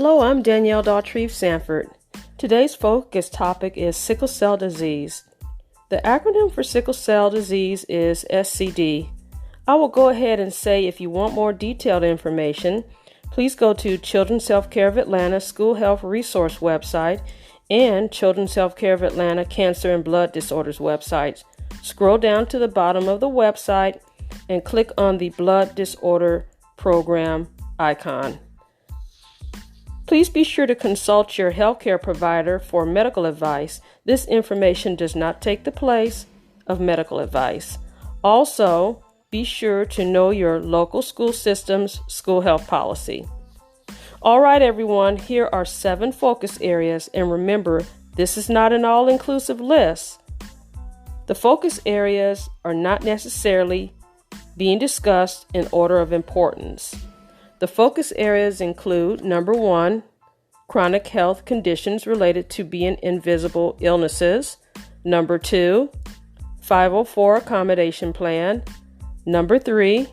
Hello, I'm Danielle Daughtry Sanford. Today's focus topic is sickle cell disease. The acronym for sickle cell disease is SCD. I will go ahead and say if you want more detailed information, please go to Children's Healthcare of Atlanta School Health Resource website and Children's Healthcare of Atlanta Cancer and Blood Disorders websites. Scroll down to the bottom of the website and click on the Blood Disorder Program icon. Please be sure to consult your healthcare provider for medical advice. This information does not take the place of medical advice. Also, be sure to know your local school system's school health policy. All right, everyone, here are 7 focus areas, and remember, this is not an all-inclusive list. The focus areas are not necessarily being discussed in order of importance. The focus areas include, number 1, chronic health conditions related to being invisible illnesses. Number 2, 504 accommodation plan. Number 3,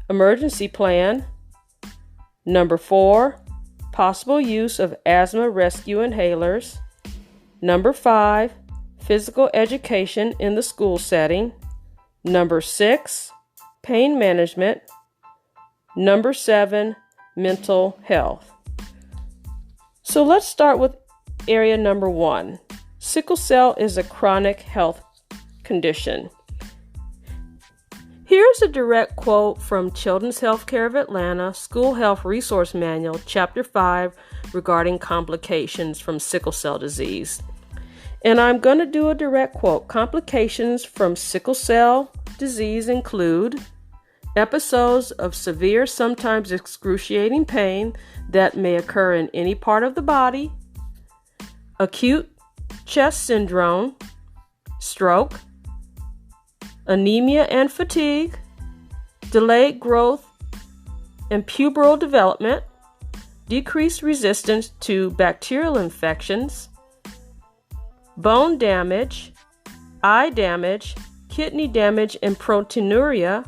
emergency plan. Number 4, possible use of asthma rescue inhalers. Number 5, physical education in the school setting. Number 6, pain management. Number 7, mental health. So let's start with area number 1. Sickle cell is a chronic health condition. Here's a direct quote from Children's Healthcare of Atlanta School Health Resource Manual, Chapter 5, regarding complications from sickle cell disease. And I'm going to do a direct quote. Complications from sickle cell disease include episodes of severe, sometimes excruciating pain that may occur in any part of the body, acute chest syndrome, stroke, anemia and fatigue, delayed growth and pubertal development, decreased resistance to bacterial infections, bone damage, eye damage, kidney damage and proteinuria,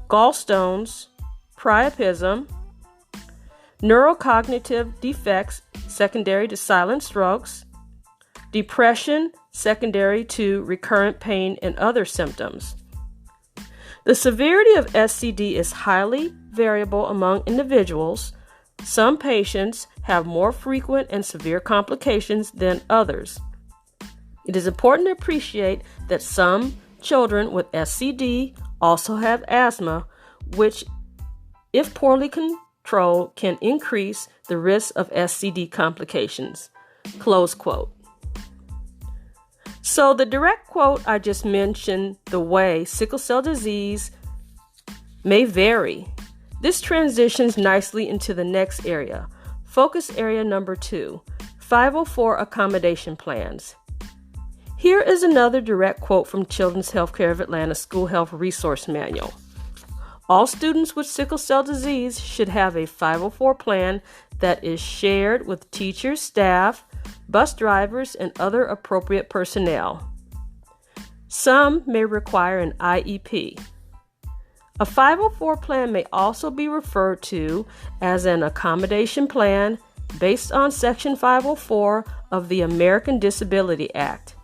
gallstones, priapism, neurocognitive defects secondary to silent strokes, depression secondary to recurrent pain and other symptoms. The severity of SCD is highly variable among individuals. Some patients have more frequent and severe complications than others. It is important to appreciate that some children with SCD also have asthma, which, if poorly controlled, can increase the risk of SCD complications. Close quote. So the direct quote I just mentioned, the way sickle cell disease may vary. This transitions nicely into the next area. Focus area number 2, 504 accommodation plans. Here is another direct quote from Children's Healthcare of Atlanta School Health Resource Manual. All students with sickle cell disease should have a 504 plan that is shared with teachers, staff, bus drivers, and other appropriate personnel. Some may require an IEP. A 504 plan may also be referred to as an accommodation plan based on Section 504 of the American Disability Act.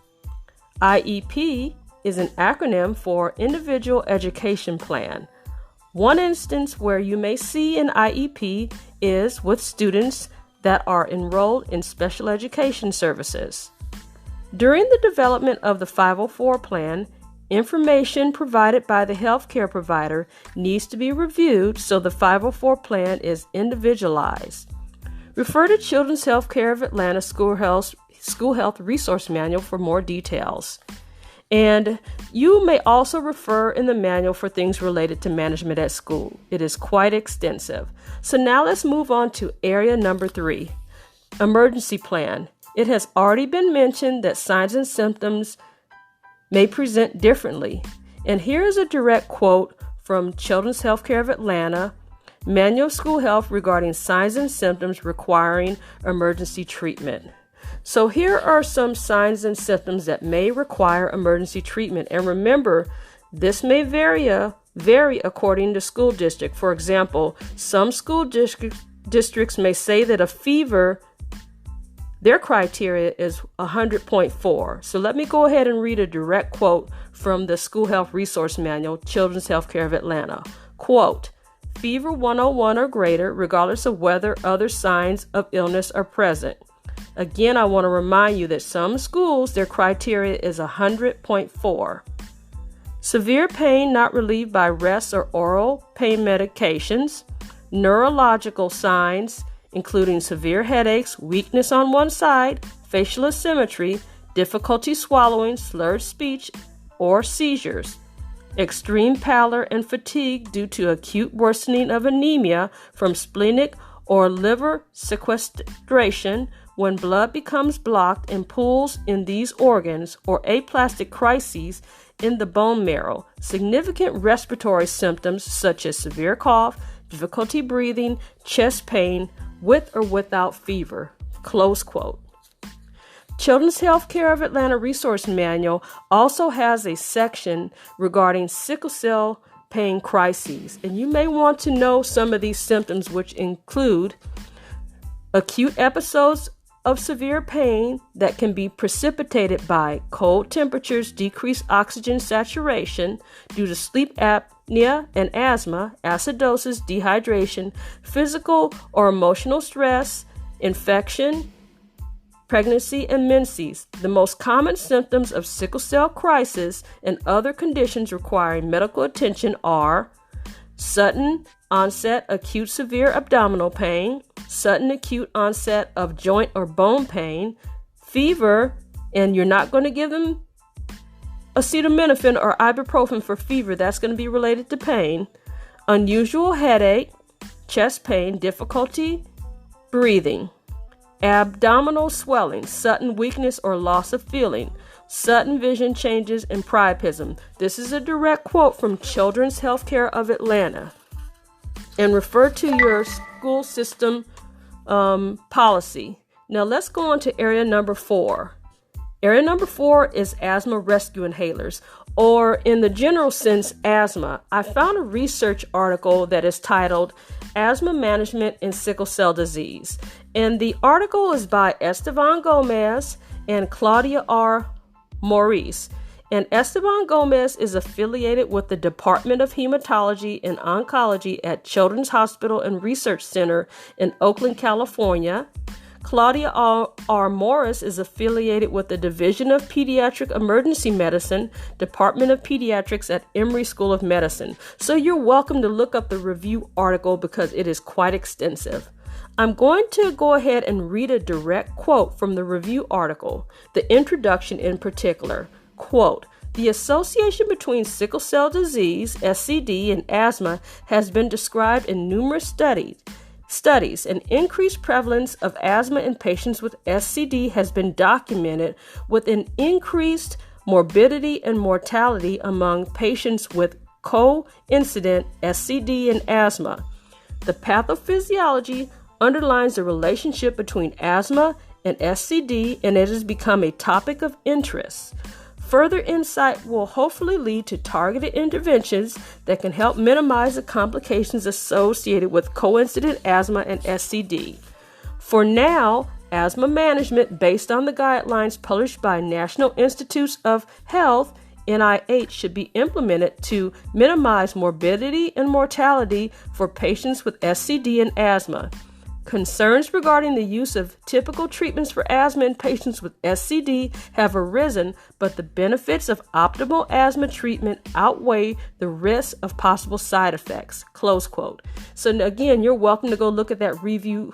IEP is an acronym for Individual Education Plan. One instance where you may see an IEP is with students that are enrolled in special education services. During the development of the 504 plan, information provided by the healthcare provider needs to be reviewed so the 504 plan is individualized. Refer to Children's Healthcare of Atlanta School Health Resource Manual for more details. And you may also refer in the manual for things related to management at school. It is quite extensive. So now let's move on to area number 3, emergency plan. It has already been mentioned that signs and symptoms may present differently. And here is a direct quote from Children's Healthcare of Atlanta Manual of School Health regarding signs and symptoms requiring emergency treatment. So here are some signs and symptoms that may require emergency treatment. And remember, this may vary according to school district. For example, some school districts districts may say that a fever, their criteria is 100.4. So let me go ahead and read a direct quote from the School Health Resource Manual, Children's Healthcare of Atlanta. Quote, fever 101 or greater, regardless of whether other signs of illness are present. Again, I want to remind you that some schools, their criteria is 100.4. Severe pain not relieved by rest or oral pain medications. Neurological signs, including severe headaches, weakness on one side, facial asymmetry, difficulty swallowing, slurred speech, or seizures. Extreme pallor and fatigue due to acute worsening of anemia from splenic or liver sequestration when blood becomes blocked in pools in these organs, or aplastic crises in the bone marrow. Significant respiratory symptoms such as severe cough, difficulty breathing, chest pain, with or without fever. Close quote. Children's Healthcare of Atlanta Resource Manual also has a section regarding sickle cell pain crises, and you may want to know some of these symptoms, which include acute episodes of severe pain that can be precipitated by cold temperatures, decreased oxygen saturation due to sleep apnea and asthma, acidosis, dehydration, physical or emotional stress, infection, pregnancy, and menses. The most common symptoms of sickle cell crisis and other conditions requiring medical attention are sudden onset acute severe abdominal pain, sudden acute onset of joint or bone pain, fever, and you're not going to give them acetaminophen or ibuprofen for fever. That's going to be related to pain. Unusual headache, chest pain, difficulty breathing. Abdominal swelling, sudden weakness or loss of feeling, sudden vision changes, and priapism. This is a direct quote from Children's Healthcare of Atlanta. And refer to your school system policy. Now let's go on to area number 4. Area number 4 is asthma rescue inhalers, or in the general sense, asthma. I found a research article that is titled Asthma Management in Sickle Cell Disease. And the article is by Esteban Gomez and Claudia R. Maurice. And Esteban Gomez is affiliated with the Department of Hematology and Oncology at Children's Hospital and Research Center in Oakland, California. Claudia R. Morris is affiliated with the Division of Pediatric Emergency Medicine, Department of Pediatrics at Emory School of Medicine. So you're welcome to look up the review article because it is quite extensive. I'm going to go ahead and read a direct quote from the review article, the introduction in particular. Quote, the association between sickle cell disease, SCD, and asthma has been described in numerous studies. An increased prevalence of asthma in patients with SCD has been documented, with an increased morbidity and mortality among patients with coincident SCD and asthma. The pathophysiology underlines the relationship between asthma and SCD, and it has become a topic of interest. Further insight will hopefully lead to targeted interventions that can help minimize the complications associated with coincident asthma and SCD. For now, asthma management based on the guidelines published by National Institutes of Health, NIH, should be implemented to minimize morbidity and mortality for patients with SCD and asthma. Concerns regarding the use of typical treatments for asthma in patients with SCD have arisen, but the benefits of optimal asthma treatment outweigh the risks of possible side effects. Close quote. So again, you're welcome to go look at that review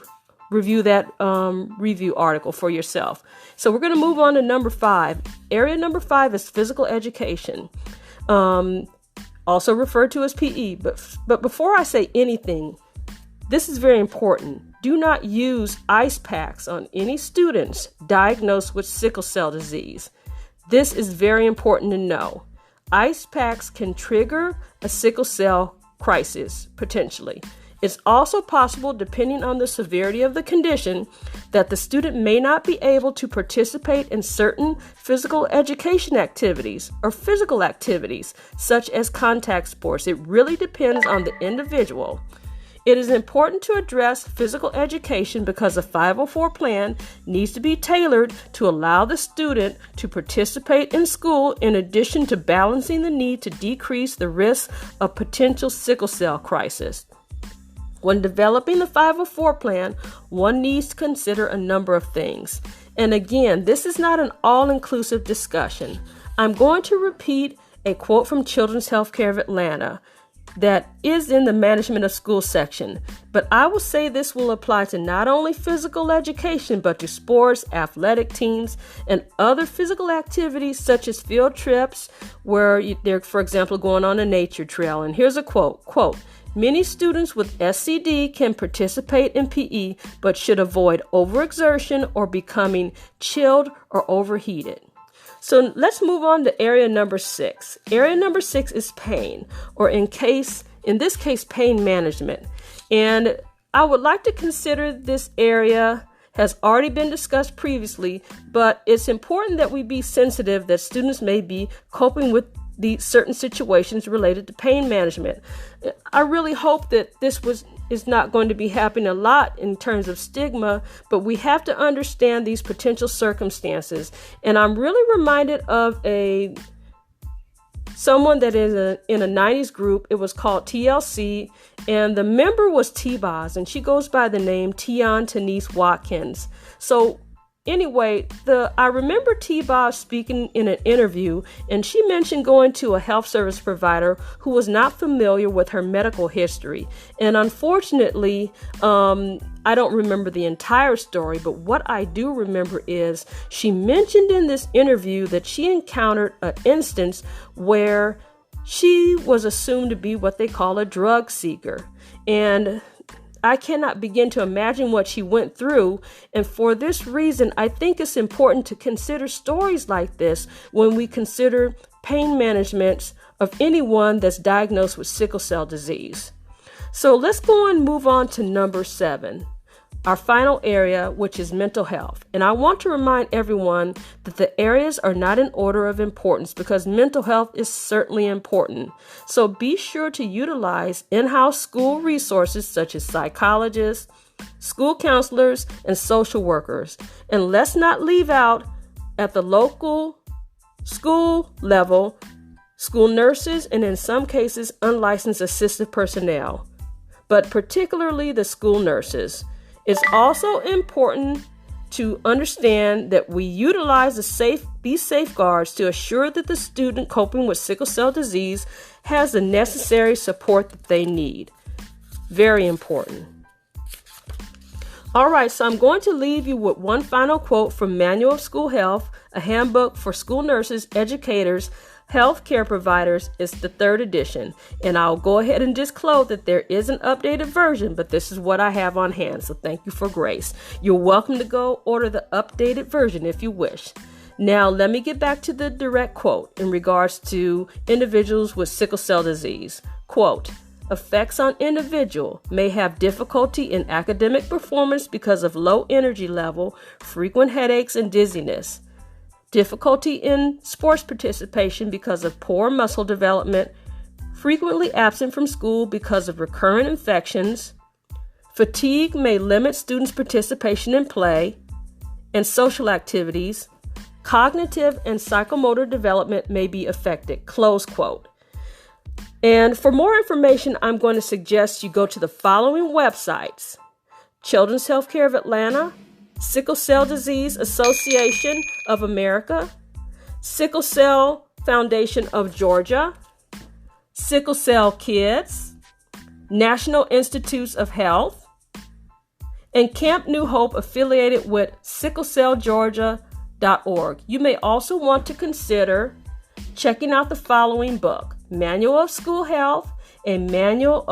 article for yourself. So we're going to move on to number 5. Area number 5 is physical education, also referred to as PE. But before I say anything, this is very important. Do not use ice packs on any students diagnosed with sickle cell disease. This is very important to know. Ice packs can trigger a sickle cell crisis, potentially. It's also possible, depending on the severity of the condition, that the student may not be able to participate in certain physical education activities or physical activities, such as contact sports. It really depends on the individual. It is important to address physical education because the 504 plan needs to be tailored to allow the student to participate in school in addition to balancing the need to decrease the risk of potential sickle cell crisis. When developing the 504 plan, one needs to consider a number of things. And again, this is not an all-inclusive discussion. I'm going to repeat a quote from Children's Healthcare of Atlanta that is in the Management of School section, but I will say this will apply to not only physical education, but to sports, athletic teams, and other physical activities such as field trips where they're, for example, going on a nature trail. And here's a quote, "Many students with SCD can participate in PE, but should avoid overexertion or becoming chilled or overheated." So let's move on to area number 6. Area number 6 is pain, or in this case, pain management. And I would like to consider this area has already been discussed previously, but it's important that we be sensitive that students may be coping with these certain situations related to pain management. I really hope that this is not going to be happening a lot in terms of stigma, but we have to understand these potential circumstances. And I'm really reminded of someone that is in a 90s group. It was called TLC, and the member was T-Boz, and she goes by the name Tion Tanise Watkins. So anyway, I remember T-Boz speaking in an interview, and she mentioned going to a health service provider who was not familiar with her medical history. And unfortunately, I don't remember the entire story, but what I do remember is she mentioned in this interview that she encountered an instance where she was assumed to be what they call a drug seeker. And I cannot begin to imagine what she went through, and for this reason, I think it's important to consider stories like this when we consider pain management of anyone that's diagnosed with sickle cell disease. So let's go and move on to number 7, our final area, which is mental health. And I want to remind everyone that the areas are not in order of importance because mental health is certainly important. So be sure to utilize in-house school resources such as psychologists, school counselors, and social workers. And let's not leave out at the local school level, school nurses, and in some cases, unlicensed assistive personnel, but particularly the school nurses. It's also important to understand that we utilize these safeguards to assure that the student coping with sickle cell disease has the necessary support that they need. Very important. All right, so I'm going to leave you with one final quote from Manual of School Health, a handbook for school nurses, educators, healthcare providers. Is the 3rd edition, and I'll go ahead and disclose that there is an updated version, but this is what I have on hand, so thank you for grace. You're welcome to go order the updated version if you wish. Now, let me get back to the direct quote in regards to individuals with sickle cell disease. Quote, "Effects on individual may have difficulty in academic performance because of low energy level, frequent headaches and dizziness. Difficulty in sports participation because of poor muscle development, frequently absent from school because of recurrent infections. Fatigue may limit students' participation in play and social activities. Cognitive and psychomotor development may be affected." Close quote. And for more information, I'm going to suggest you go to the following websites: Children's Healthcare of Atlanta, Sickle Cell Disease Association of America, Sickle Cell Foundation of Georgia, Sickle Cell Kids, National Institutes of Health, and Camp New Hope affiliated with sicklecellgeorgia.org. You may also want to consider checking out the following book: Manual of School Health and Manual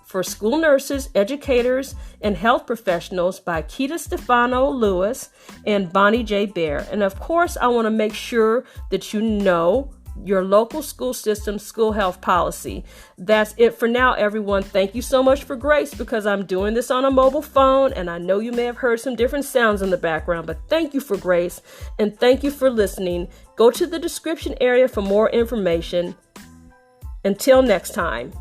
for School Nurses, Educators, and Health Professionals by Keita Stefano Lewis and Bonnie J. Bear. And of course, I want to make sure that you know your local school system's school health policy. That's it for now, everyone. Thank you so much for grace because I'm doing this on a mobile phone, and I know you may have heard some different sounds in the background, but thank you for grace, and thank you for listening. Go to the description area for more information. Until next time.